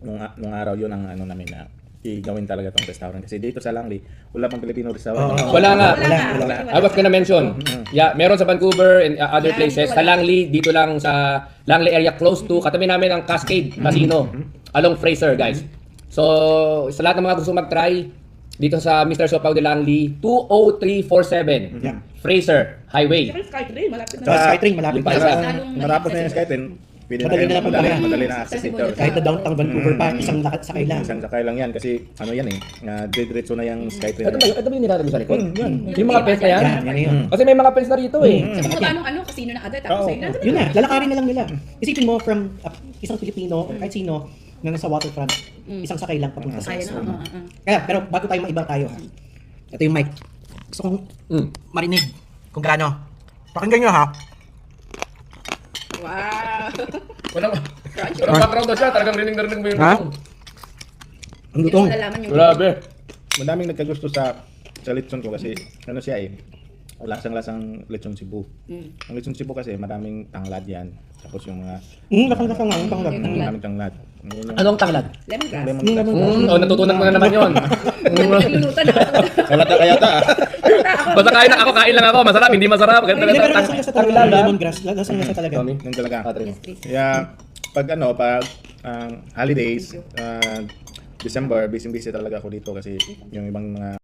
nung araw yun ang ano namin na igawin talaga tong restaurant kasi dito sa Langley wala pang Filipino restaurant. Wala nga. Wala. I was gonna mention. Yeah, meron sa Vancouver and other places. Sa Langley, dito lang sa Langley area close to katabi namin ang Cascade Casino along Fraser, guys. So, sa lahat ng mga gusto mag-try dito sa Mr. Siopaw de Langley, 20347 Yeah. Fraser Highway. Saka Skytrain, malapit na. Sa Skytrain, malapit Yung pa pa isa. sa... Matapos na yung Skytrain, pwede Madali na lang madali na access dito. Kahit na downtown Vancouver pa, isang lakad sakay lang. Isang sakay lang yan kasi ano yan diretso na yung Skytrain. Ito ba yung nilalaro sa likod? Yan. Yung mga pens na yan? Yan yun. Kasi may mga pens na rito eh. Sa mga anong casino na agad, tapos sa'yo na. Yun na, lalakarin na lang nila. Isipin mo from isang Pilipino or kahit sino na nasa waterfront, isang sakay lang papunta sa Kaya na. restaurant. Kaya, pero bago tayo maiba tayo, ito yung mic. Gusto kong marinig kung gaano. Pakinggan nyo ha. Wow. Walang background daw siya. Talagang rinig na rinig mo yung Ha? song. Ang lutong. Malalaman yung Grabe. Madaming nagkagusto sa lechon ko kasi ano siya lasang-lasang lechon Cebu. Ang lechon Cebu kasi maraming tanglad yan. Tapos yung mga Lasang-lasang nga, ang tanggap. maraming tanglad. Yun yung Anong tanglad? lemongrass. lemongrass. Natutunan ko na naman yun. Naglulutan ako. Salat na kaya ta. Basta kain lang ako, kain lang ako. Masarap, hindi masarap. Ganun Hindi, pero talaga. lasang-lasa talaga ng lemongrass. Lasang-lasa talaga. Yung talaga. Yes, please. Kaya pag holidays, December, busy-busy talaga ako dito kasi yung ibang mga